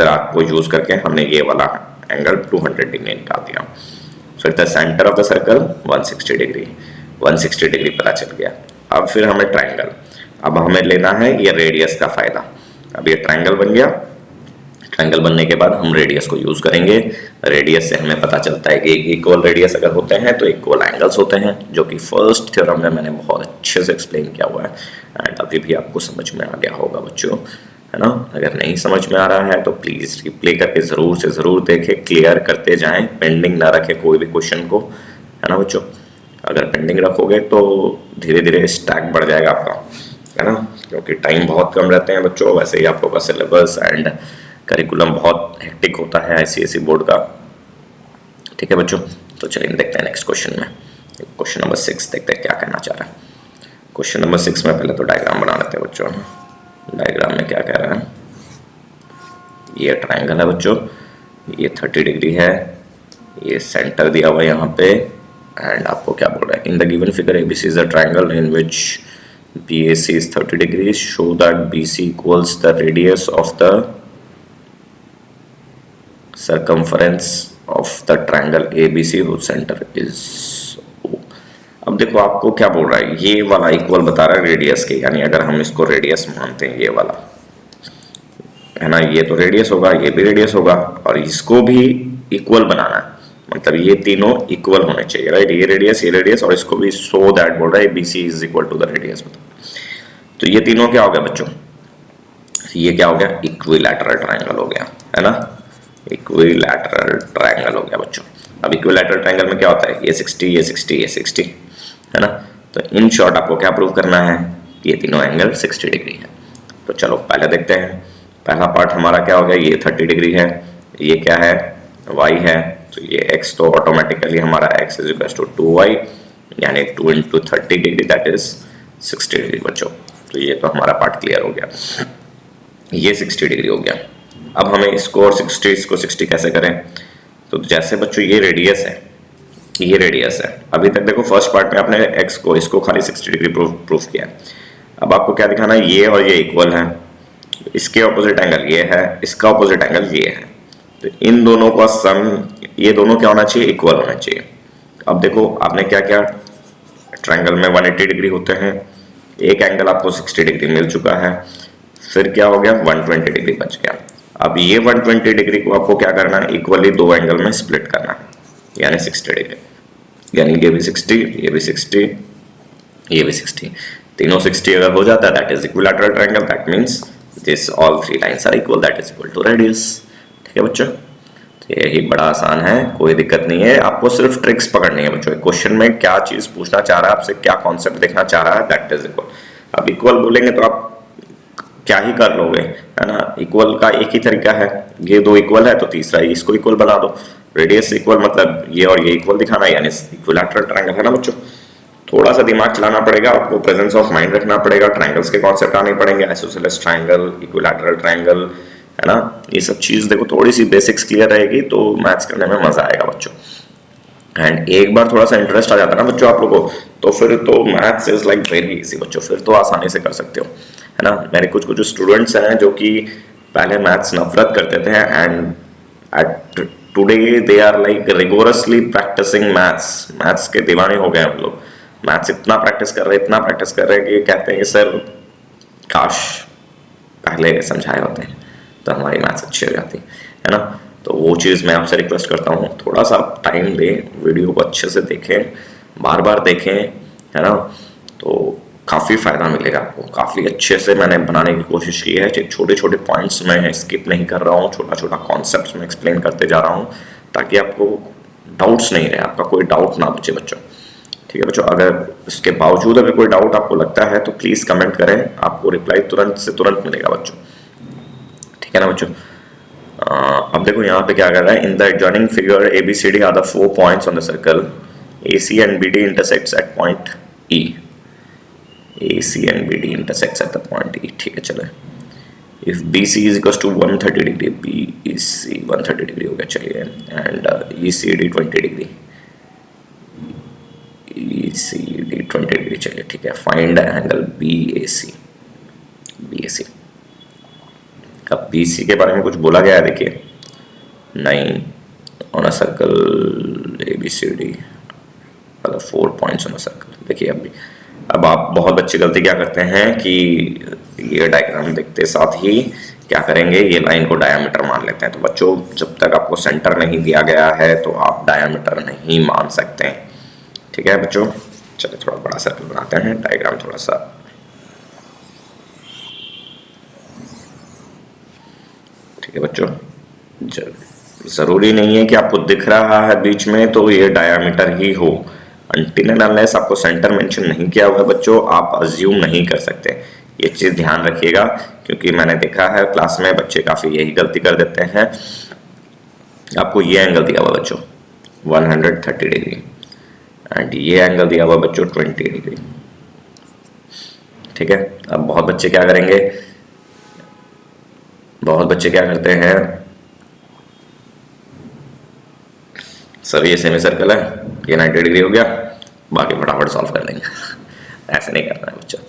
आर्क को यूज करके हमने ये वाला एंगल 200 डिग्री निकाल दिया। So the centre of the circle 160 degree, 160 degree पता चल गया। अब फिर हमें ट्रायंगल, अब हमें लेना है ये रेडियस का फायदा। अब ये ट्रायंगल बन गया, ट्रायंगल बनने के बाद हम रेडियस को यूज करेंगे। रेडियस से हमें पता चलता है कि इक्वल रेडियस अगर होते हैं तो इक्वल एंगल्स होते हैं, जो कि फर्स्ट थ्योरम में मैंने बहुत अच्छे से एक्सप्लेन किया हुआ है एंड अभी भी आपको समझ में आ गया होगा बच्चों, है ना। अगर नहीं समझ में आ रहा है तो प्लीज रिप्ले करके जरूर से जरूर देखें, क्लियर करते जाएं, पेंडिंग ना रखें कोई भी क्वेश्चन को, है ना बच्चों। अगर पेंडिंग रखोगे तो धीरे धीरे स्टैक बढ़ जाएगा आपका, है ना, क्योंकि टाइम बहुत कम रहते हैं बच्चों। वैसे ही आप लोगों का सिलेबस एंड करिकुलम बहुत हेक्टिक होता है ICSE बोर्ड का। ठीक है बच्चों, तो चलिए देखते हैं नेक्स्ट क्वेश्चन में। क्वेश्चन नंबर 6 देखते हैं क्या कहना चाह रहा है। क्वेश्चन नंबर 6 में पहले तो डायग्राम बना लेते हैं बच्चों। डायग्राम में क्या कह रहा है, ये ट्रायंगल है बच्चों, ये 30 डिग्री है, ये सेंटर दिया हुआ है यहाँ पे एंड आपको क्या बोल रहा है, in the given figure ABC is a triangle in which BAC is 30 degrees, show that BC equals the radius of the circumference of the triangle ABC whose center is O। अब देखो आपको क्या बोल रहा है, ये वाला इक्वल बता रहा है रेडियस के, यानी अगर हम इसको रेडियस मानते हैं ये वाला, है ना, ये तो रेडियस होगा, ये भी रेडियस होगा और इसको भी इक्वल बनाना है, मतलब ये तीनों इक्वल होने चाहिए, राइट। ये रेडियस और इसको भी सो दैट बोल रहा है BC is equal to the radius. तो ये तीनों क्या हो गया बच्चों, ये क्या हो गया, इक्विलैटरल ट्रायंगल हो गया, है ना, इक्विलैटरल ट्रायंगल हो गया बच्चों। अब इक्विलैटरल ट्रायंगल में क्या होता है, ये 60 ये 60 ये 60, है ना। तो इन शॉर्ट आपको क्या प्रूव करना है, ये तीनों एंगल 60 डिग्री है। तो चलो पहले देखते हैं। पहला पार्ट हमारा क्या हो गया, ये 30 डिग्री है, ये क्या है, y है, तो ये x तो ऑटोमेटिकली हमारा x is equal to 2y, यानी 2 into 30 degree that is 60 degree बच्चों। तो ये तो हमारा पार्ट क्लियर हो गया, ये 60 डिग्री हो गया। अब हमें इसको और 60 इसको 60 कैसे करें, तो जैसे बच्चों ये रेडियस है, ये रेडियस है। अभी तक देखो फर्स्ट पार्ट में आपने x को इसको खाली 60 डिग्री प्रूफ किया है। अब आपको क्या दिखाना है, ये और ये इक्वल है, इसके ऑपोजिट एंगल ये है, इसका ऑपोजिट एंगल ये है, तो इन दोनों का सम, ये दोनों क्या होना चाहिए, इक्वल होना चाहिए। अब देखो आपने क्या किया, ट्रायंगल में 180 डिग्री होते हैं, एक एंगल आपको 60 डिग्री मिल चुका है, फिर क्या हो गया 120 डिग्री बच गया। अब ये 120 डिग्री को आपको क्या करना है, इक्वली दो एंगल में स्प्लिट करना है, यानी 60 डिग्री, यानी ये भी 60 ये भी 60 ये भी 60, तीनों 60 अगर हो जाता है that is equilateral triangle, that means this all three lines are equal, that is equal to radius. ठीक है बच्चों, तो यही बड़ा आसान है, कोई दिक्कत नहीं है, आपको सिर्फ ट्रिक्स पकड़नी है बच्चों। क्वेश्चन में क्या चीज पूछना चाह रहा है आपसे, क्या कॉन्सेप्ट देखना चाह रहा है, दैट इज इक्वल। अब इक्वल बोलेंगे तो आप क्या ही कर लोगे, है ना। इक्वल का एक ही तरीका है, ये दो इक्वल है तो तीसरा इसको इक्वल बना दो, रेडियस इक्वल मतलब ये और ये इक्वल दिखाना, यानी इक्विलैटरल ट्रायंगल, है ना बच्चों। थोड़ा सा दिमाग चलाना पड़ेगा आपको, प्रेजेंस ऑफ माइंड रखना पड़ेगा, ट्रायंगल्स के कॉन्सेप्ट आने पड़ेंगे, आइसोसेलेस ट्रायंगल, इक्विलैटरल ट्रायंगल, है ना। ये सब चीज देखो थोड़ी सी बेसिक्स क्लियर रहेगी तो मैथ्स करने में मजा आएगा बच्चों। एंड एक बार थोड़ा सा इंटरेस्ट आ जाता है ना बच्चों आप लोगों को, तो फिर तो maths is like very easy बच्चों, फिर तो आसानी से कर सकते हो, है ना। मेरे कुछ कुछ स्टूडेंट्स हैं जो कि पहले मैथ्स नफरत करते थे, and at today they are like rigorously practising maths, maths के दीवाने हो गए हम लोग। मैथ्स इतना प्रैक्टिस कर रहे हैं कि कहते हैं कि सर काश पहले समझाए होते हैं तो हमारी मैथ्स अच्छी हो जाती, है ना। तो वो चीज़ मैं आपसे रिक्वेस्ट करता हूँ, थोड़ा सा टाइम दें, वीडियो को अच्छे से देखें, बार बार देखें, है ना, तो काफ़ी फ़ायदा मिलेगा आपको। काफ़ी अच्छे से मैंने बनाने की कोशिश की है, छोटे छोटे पॉइंट्स मैं स्किप नहीं कर रहा हूँ, छोटा छोटा कॉन्सेप्ट में एक्सप्लेन करते जा रहा हूँ, ताकि आपको डाउट्स नहीं रहे, आपका कोई डाउट ना बचे बच्चों। ठीक है बच्चों, अगर इसके बावजूद अगर कोई डाउट आपको लगता है तो प्लीज़ कमेंट करें, आपको रिप्लाई तुरंत से तुरंत मिलेगा बच्चों। ठीक है ना बच्चों। अब देखो यहाँ पे क्या कर रहा है, in the adjoining figure ABCD are the 4 points on the circle, AC and BD intersects at point E, AC and BD intersects at the point E। ठीक है चले, if BC is equals to 130 degree, BEC 130 degree हो गया, चलिए, and ECD 20 degree, ECD 20 degree, चलिए ठीक है। Find angle BAC, BAC। अब BC के बारे में कुछ बोला गया है, देखिए, नहीं, ऑन अ सर्कल ABCD मतलब 4 पॉइंट्स ऑन अ सर्कल। देखिए अब आप बहुत बच्चे गलती क्या करते हैं कि ये डायग्राम देखते साथ ही क्या करेंगे, ये लाइन को डायामीटर मान लेते हैं। तो बच्चों जब तक आपको सेंटर नहीं दिया गया है तो आप डायामीटर नहीं मान सकते हैं। ठीक है बच्चों, चलिए थोड़ा बड़ा सर्कल बनाते हैं, डायग्राम थोड़ा सा, ठीक है बच्चों। जरूरी नहीं है कि आपको दिख रहा है बीच में तो ये डायामीटर ही हो, अनटिल एंड अनलेस आपको सेंटर मेंशन नहीं किया हुआ है बच्चों, आप अज्यूम नहीं कर सकते। ये चीज़ ध्यान रखिएगा, क्योंकि मैंने देखा है क्लास में बच्चे काफ़ी यही गलती कर देते हैं। आपको ये एंगल दिया हुआ बच्चों 130 डिग्री, एंड ये एंगल दिया हुआ बच्चों 20 डिग्री। ठीक है, अब बहुत बच्चे क्या करेंगे, बहुत बच्चे क्या करते हैं, सर ये सेमी सर्कल है, ये 90 डिग्री हो गया, बाकी फटाफट सॉल्व कर लेंगे। ऐसे नहीं करना है बच्चों,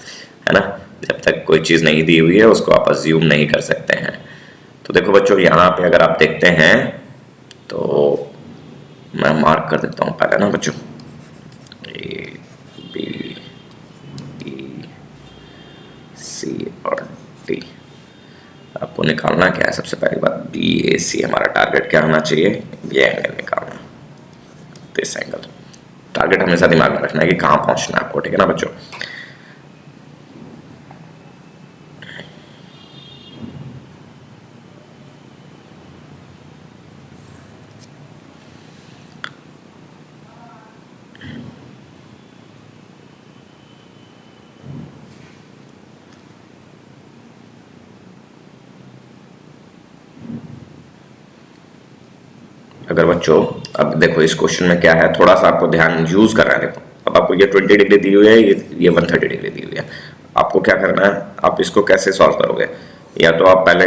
है ना। जब तक कोई चीज़ नहीं दी हुई है उसको आप अज्यूम नहीं कर सकते हैं। तो देखो बच्चों यहाँ पे अगर आप देखते हैं तो मैं मार्क कर देता हूँ पहले ना बच्चों, ABEC और D। आपको निकालना क्या है, सबसे पहली बात BAC, हमारा टारगेट क्या होना चाहिए, ये एंगल निकालना, दिस एंगल। टारगेट हमेशा दिमाग में रखना है कि कहाँ पहुंचना है आपको, ठीक है ना बच्चों। अगर बच्चों अब देखो इस क्वेश्चन में क्या है, थोड़ा सा आपको ध्यान यूज करना है। देखो अब आपको ये 20 डिग्री दी हुई है, ये 130 डिग्री दी हुई है। आपको क्या करना है, आप इसको कैसे सॉल्व करोगे? या तो आप पहले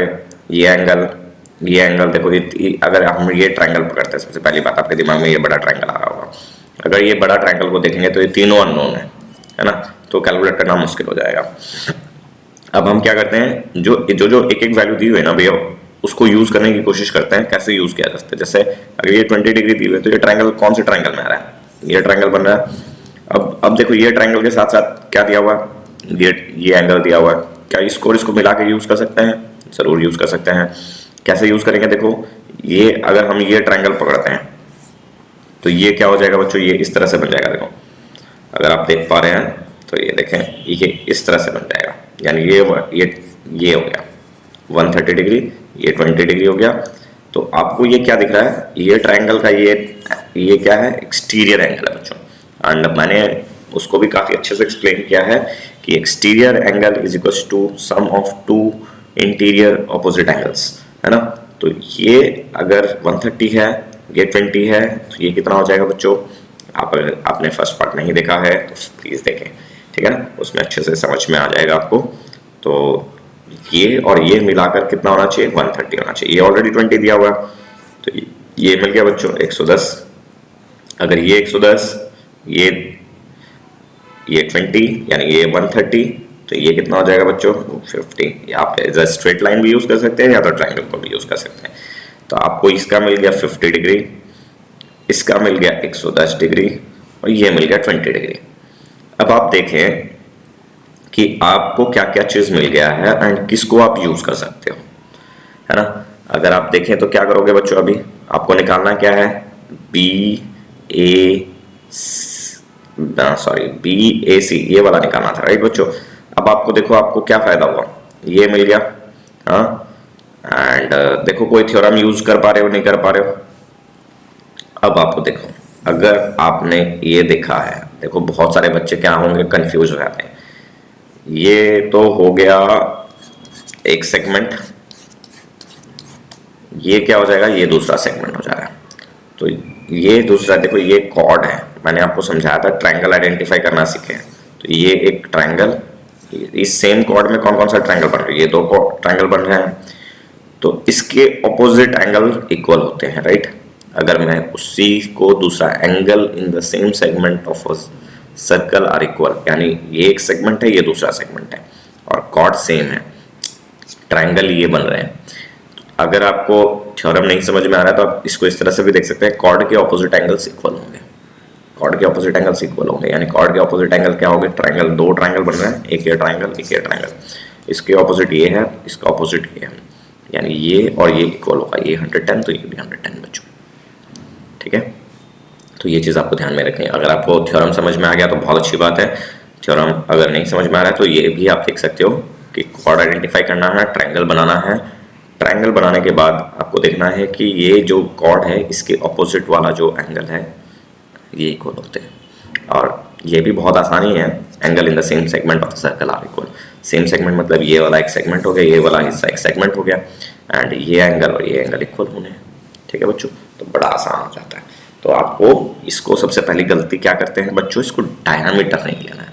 ये एंगल देखो, अगर हम ये ट्रायंगल पकड़ते हैं, सबसे पहली बात आपके दिमाग में ये बड़ा ट्रायंगल आ रहा होगा। अगर ये बड़ा ट्रायंगल को देखेंगे तो ये तीनों अननोन है ना, तो कैलकुलेट करना मुश्किल हो जाएगा। अब हम क्या करते हैं, जो एक एक वैल्यू दी हुई है ना भैया, उसको यूज करने की कोशिश करते हैं। कैसे यूज किया जा सकता है? जैसे अगर ये 20 डिग्री दी हुई है तो ये ट्रायंगल कौन से ट्रायंगल में आ रहा है? ये ट्रायंगल बन रहा है। अब देखो ये ट्रायंगल के साथ साथ क्या दिया हुआ है, ये एंगल दिया हुआ है। क्या इसको मिला के यूज कर सकते हैं? जरूर यूज कर सकते हैं। कैसे यूज करेंगे? देखो ये अगर हम ये ट्रायंगल पकड़ते हैं तो ये क्या हो जाएगा बच्चों, ये इस तरह से बन जाएगा। देखो अगर आप देख पा रहे हैं तो ये देखें, ये इस तरह से बन जाएगा। यानी ये हो गया 130 डिग्री, ये 20 डिग्री हो गया। तो आपको ये क्या दिख रहा है, ये ट्रायंगल का ये क्या है, एक्सटीरियर एंगल है बच्चों। एंड मैंने उसको भी काफी अच्छे से एक्सप्लेन किया है कि exterior angle is equal to sum of two interior opposite angles, है ना। तो ये अगर 130 है, ये 20 है, तो ये कितना हो जाएगा बच्चों? आपने फर्स्ट पार्ट नहीं देखा है तो प्लीज देखें, ठीक है ना, उसमें अच्छे से समझ में आ जाएगा आपको। तो ये और ये मिलाकर कितना होना चाहिए? 130 होना चाहिए। ये ऑलरेडी 20 दिया हुआ है, तो ये मिल गया बच्चों 110। अगर ये 110, ये 20 यानी ये 130, तो ये कितना हो जाएगा बच्चों? 50। या आप एज अ स्ट्रेट लाइन भी यूज कर सकते हैं या तो ट्रायंगल को भी यूज कर सकते हैं। तो आपको इसका मिल गया 50 डिग्री, इसका मिल गया 110 डिग्री और ये मिल गया 20 डिग्री। अब आप देखें कि आपको क्या क्या चीज मिल गया है एंड किसको आप यूज कर सकते हो, है ना। अगर आप देखें तो क्या करोगे बच्चों, अभी आपको निकालना क्या है, बी ए सी, ये वाला निकालना था, राइट बच्चों। अब आपको देखो आपको क्या फायदा हुआ, ये मिल गया, हाँ। एंड देखो कोई थ्योरम यूज कर पा रहे हो, नहीं कर पा रहे हो। अब आपको देखो, अगर आपने ये देखा है, देखो बहुत सारे बच्चे क्या होंगे, कंफ्यूज हो जाते हैं। ये तो हो गया एक सेगमेंट, ये क्या हो जाएगा, ये दूसरा सेगमेंट हो जाएगा। तो ये दूसरा देखो, ये कॉर्ड है, मैंने आपको समझाया था ट्रायंगल आइडेंटिफाई करना सीखे। तो ये एक ट्रायंगल, इस सेम कॉर्ड में कौन कौन सा ट्रायंगल बन रहा है, ये दो ट्रायंगल बन रहे हैं, तो इसके ऑपोजिट एंगल इक्वल होते हैं, राइट। अगर मैं उसी को दूसरा angle in the same segment of circle are equal, यानी ये एक सेगमेंट है, ये दूसरा सेगमेंट है और कॉर्ड सेम है, ट्रायंगल ये बन रहे हैं। अगर आपको थ्योरम नहीं समझ में आ रहा है तो आप इसको इस तरह से भी देख सकते हैं, कॉर्ड के ऑपोजिट एंगल्स इक्वल होंगे, कॉर्ड के ऑपोजिट एंगल्स इक्वल होंगे। यानी कॉर्ड के ऑपोजिट एंगल क्या होंगे, ट्रायंगल, दो ट्रायंगल बन रहे हैं, एक ये ट्रायंगल, एक ये ट्रायंगल, इसके ऑपोजिट ये है, इसका ऑपोजिट ये है, यानी ये और ये इक्वल होगा, ये 110 तो ये भी 110 बच्चों, ठीक है। तो ये चीज़ आपको ध्यान में रखनी है। अगर आपको थ्योरम समझ में आ गया तो बहुत अच्छी बात है। थ्योरम अगर नहीं समझ में आ रहा है तो ये भी आप देख सकते हो कि कॉर्ड आइडेंटिफाई करना है, ट्रायंगल बनाना है। ट्रायंगल बनाने के बाद आपको देखना है कि ये जो कॉर्ड है इसके ऑपोजिट वाला जो एंगल है ये इक्वल होते हैं। और ये भी बहुत आसानी है, angle in the same segment of the circle are equal. Same segment मतलब ये वाला एक सेगमेंट हो गया, ये वाला हिस्सा एक सेगमेंट हो गया, एंड ये एंगल और ये एंगल इक्वल होने हैं, ठीक है बच्चों। तो बड़ा आसान हो जाता है। तो आपको इसको सबसे पहली गलती क्या करते हैं बच्चों, इसको डायमीटर नहीं लेना है।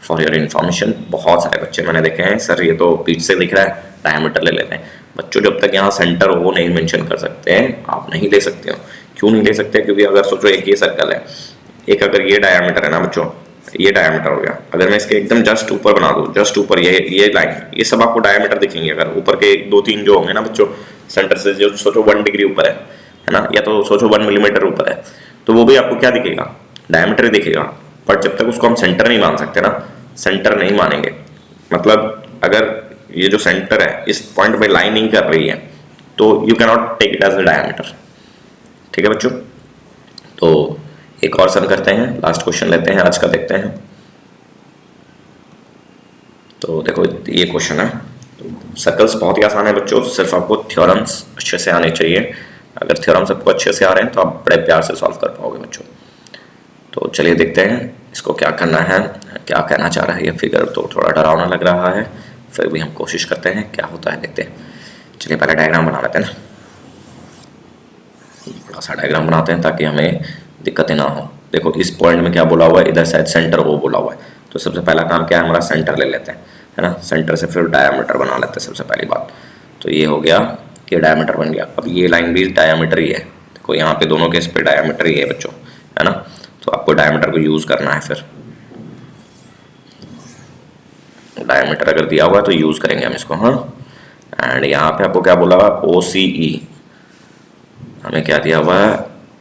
फॉर योर इन्फॉर्मेशन, बहुत सारे बच्चे मैंने देखे हैं, सर ये तो बीच से दिख रहा है, डायमीटर ले लेते हैं। बच्चों जब तक यहाँ सेंटर हो नहीं मेंशन कर सकते हैं, आप नहीं ले सकते हो। क्यों नहीं ले सकते? क्योंकि अगर सोचो एक ये सर्कल है, एक अगर ये डायमीटर है ना बच्चों, ये डायमीटर हो गया, अगर मैं इसके एकदम जस्ट ऊपर बना दूँ, जस्ट ऊपर ये लाइन, ये सब आपको डायमीटर दिखेंगे। अगर ऊपर के 2-3 जो होंगे ना बच्चों, सेंटर से जो सोचो 1 डिग्री ऊपर है ना, या तो सोचो 1 मिलीमीटर ऊपर है, तो वो भी आपको क्या दिखेगा, डायमीटर ही दिखेगा। पर जब तक उसको हम सेंटर नहीं मान सकते ना, सेंटर नहीं मानेंगे, मतलब अगर ये जो सेंटर है इस पॉइंट पे लाइन नहीं कर रही है तो you can not take it as a diameter, ठीक है बच्चों। तो एक और सम करते हैं, लास्ट क्वेश्चन लेते हैं आज का, देखते हैं। तो देखो ये क्वेश्चन है, सर्कल्स बहुत ही आसान है बच्चों, सिर्फ आपको थ्योरम्स अच्छे से आने चाहिए। अगर थ्योरम्स आपको अच्छे से आ रहे हैं तो आप बड़े प्यार से सॉल्व कर पाओगे बच्चों। तो चलिए देखते हैं इसको क्या करना है, क्या कहना चाह रहा है ये फिगर। तो थोड़ा डरावना लग रहा है, फिर भी हम कोशिश करते हैं क्या होता है, देखते हैं। चलिए पहले डायग्राम बना लेते हैं ना। बड़ा सा डायग्राम बनाते हैं ताकि हमें दिक्कतें ना हो। देखो इस पॉइंट में क्या बोला हुआ है, इधर शायद सेंटर वो बोला हुआ है, तो सबसे पहला काम क्या है हमारा, सेंटर ले लेते हैं, है ना। सेंटर से फिर डायामीटर बना लेते हैं सबसे पहली बात। तो ये हो गया, ये डायामीटर बन गया। अब ये लाइन भी डायामीटर ही है, देखो यहाँ पे दोनों केस पे डायामीटर ही है बच्चों, है ना। तो आपको डायामीटर को यूज़ करना है, फिर डायामीटर अगर दिया हुआ है तो यूज़ करेंगे हम इसको, हाँ। एंड यहाँ पे आपको क्या बोला हुआ है, OCE, हमें क्या दिया हुआ है,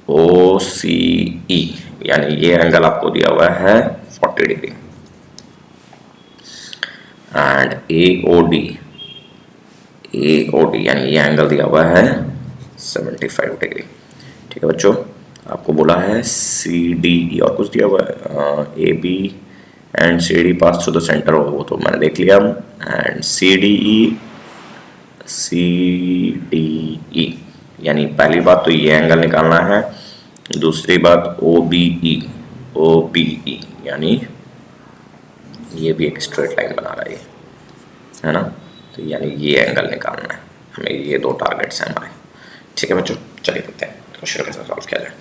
OCE, यानी ये एंगल आपको दिया हुआ है 40 डिग्री। एंड AOD यानी ये एंगल दिया हुआ है 75 डिग्री। ठीक है बच्चों, आपको बोला है CDE और कुछ दिया हुआ है, AB and CD pass through the centre, वो तो मैंने देख लिया। एंड CDE यानी पहली बात तो ये एंगल निकालना है, दूसरी बात OBE यानी ये भी एक स्ट्रेट लाइन बना रहा है ना। तो यानी ये एंगल निकालना है हमें, ये दो टारगेट्स हैं हमारे। ठीक है बच्चों, चलिए देखते हैं क्वेश्चन कैसे सॉल्व किया जाए।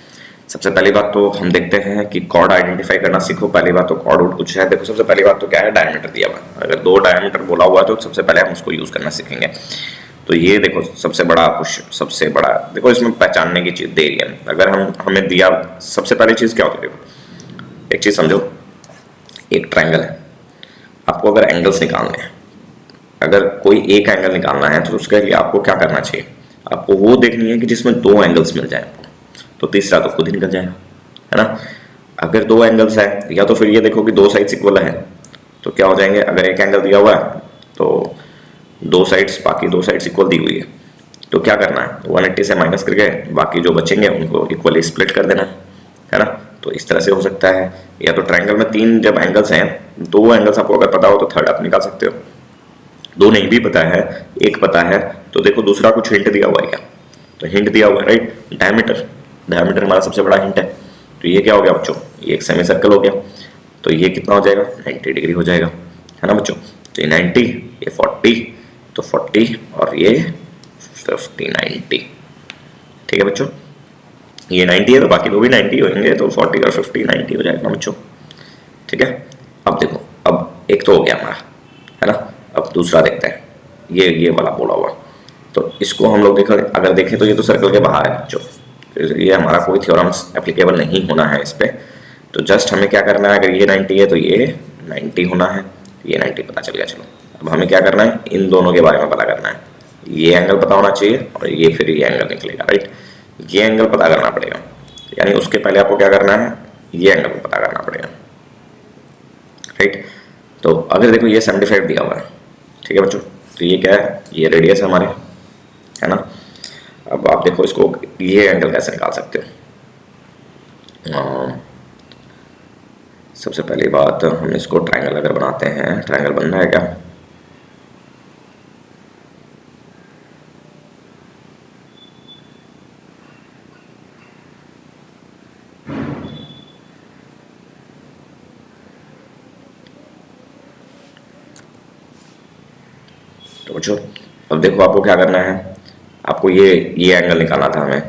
सबसे पहली बात तो हम देखते हैं कि कॉर्ड आइडेंटिफाई करना सीखो। पहली बात तो कॉर्ड वुड कुछ है, देखो सबसे पहली बात तो क्या है, डायमीटर दिया हुआ है। अगर 2 डायमीटर बोला हुआ है तो सबसे पहले हम उसको यूज़ करना सीखेंगे। तो ये देखो सबसे बड़ा देखो इसमें पहचानने की चीज़ दे रही है। अगर हमें दिया, सबसे पहली चीज़ क्या होती है, देखो एक चीज़ समझो, एक ट्रायंगल है, आपको अगर एंगल्स निकालने हैं, अगर कोई एक एंगल निकालना है तो उसके लिए आपको क्या करना चाहिए, आपको वो देखनी है कि जिसमें 2 एंगल्स मिल जाए, तो तीसरा तो खुद ही निकल जाएगा, है ना। अगर 2 एंगल्स है, या तो फिर ये देखो कि 2 साइड्स इक्वल है, तो क्या हो जाएंगे, अगर एक एंगल दिया हुआ है तो 2 साइड्स, बाकी 2 साइड्स इक्वल दी हुई है, तो क्या करना है, 180 से माइनस करके बाकी जो बचेंगे उनको इक्वली स्प्लिट कर देना है ना। तो इस तरह से हो सकता है। या तो ट्रायंगल में 3 जब एंगल्स हैं, 2 एंगल्स आपको अगर पता हो तो थर्ड आप निकाल सकते हो, 2 नहीं भी पता है, एक पता है, तो देखो दूसरा कुछ हिंट दिया हुआ है क्या, तो हिंट दिया हुआ है राइट, डायमीटर हमारा सबसे बड़ा हिंट है। तो ये क्या हो गया बच्चों, ये एक सेमी सर्कल हो गया, तो ये कितना हो जाएगा, 90 डिग्री हो जाएगा, है ना बच्चों। तो ये 90, ये 40, तो 40 और ये 50, 90। ठीक है बच्चों, ये 90 है तो बाकी 2 भी 90 होंगे, तो 40 और 50 90 हो जाएगा बच्चों। ठीक है, अब देखो, अब एक तो हो गया हमारा, है ना। अब दूसरा देखते हैं, ये वाला बोला हुआ, तो इसको हम लोग अगर देखें तो ये तो सर्कल के बाहर है बच्चों, तो ये हमारा कोई थ्योरम्स एप्लीकेबल नहीं होना है इस पर। तो जस्ट हमें क्या करना है, अगर ये 90 है तो ये 90 होना है, ये 90 पता चल गया। चलो अब हमें क्या करना है, इन दोनों के बारे में पता करना है। ये एंगल पता होना चाहिए और ये फिर ये एंगल निकलेगा राइट, ये एंगल पता करना पड़ेगा, यानी उसके पहले आपको क्या करना है, ये एंगल को पता करना पड़ेगा राइट। तो अगर देखो ये 75 दिया हुआ है, ठीक है बच्चों, तो ये क्या है, ये रेडियस है हमारे, है ना। अब आप देखो इसको, ये एंगल कैसे निकाल सकते हो। सबसे पहली बात हम इसको ट्रायंगल अगर बनाते हैं, ट्रायंगल बनना है क्या, तो बच्चों अब देखो आपको क्या करना है, आपको ये एंगल निकालना था हमें।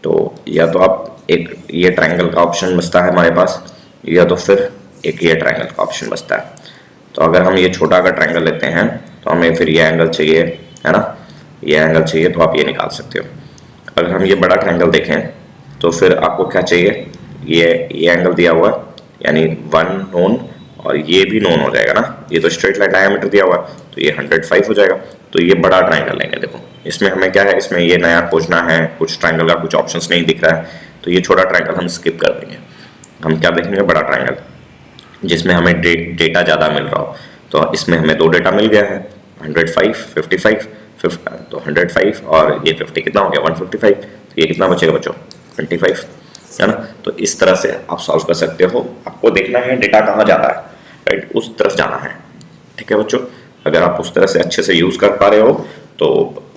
तो या तो आप एक ये ट्रायंगल का ऑप्शन बचता है हमारे पास, या तो फिर एक ये ट्रायंगल का ऑप्शन बचता है। तो अगर हम ये छोटा अगर ट्रायंगल लेते हैं तो हमें फिर ये एंगल चाहिए, है ना, ये एंगल चाहिए, तो आप ये निकाल सकते हो। अगर हम ये बड़ा ट्रायंगल देखें तो फिर आपको क्या चाहिए, ये एंगल दिया हुआ है, यानी 1 नोन और ये भी नोन हो जाएगा ना, ये तो स्ट्रेट लाइन डायमीटर दिया हुआ है, तो ये 105 हो जाएगा। तो ये बड़ा ट्रायंगल लेंगे। देखो इसमें हमें क्या है, इसमें ये नया खोजना है, कुछ ट्रायंगल का कुछ ऑप्शंस नहीं दिख रहा है, तो ये छोटा ट्रायंगल हम स्किप कर देंगे। हम क्या देखेंगे, बड़ा ट्रायंगल जिसमें हमें डेटा ज़्यादा मिल रहा हो। तो इसमें हमें 2 डेटा मिल गया है, 105, 55, तो 105 और ये 50 कितना हो गया, 155। तो ये कितना बचेगा बच्चों, 25, है ना। तो इस तरह से आप सॉल्व कर सकते हो। आपको देखना है डेटा कहाँ जाता है राइट, उस तरफ जाना है। ठीक है बच्चों, अगर आप उस तरह से अच्छे से यूज़ कर पा रहे हो तो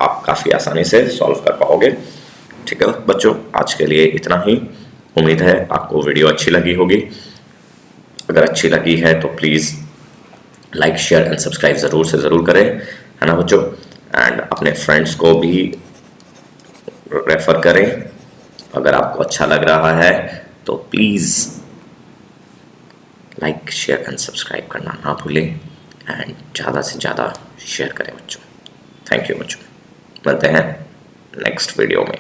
आप काफ़ी आसानी से सॉल्व कर पाओगे। ठीक है बच्चों, आज के लिए इतना ही। उम्मीद है आपको वीडियो अच्छी लगी होगी। अगर अच्छी लगी है तो please like, share and subscribe ज़रूर से ज़रूर करें, है ना बच्चों। एंड अपने फ्रेंड्स को भी रेफ़र करें अगर आपको अच्छा लग रहा है तो please like share and subscribe करना ना भूलें एंड ज़्यादा से ज़्यादा शेयर करें बच्चों। थैंक यू बच्चों, मिलते हैं नेक्स्ट वीडियो में।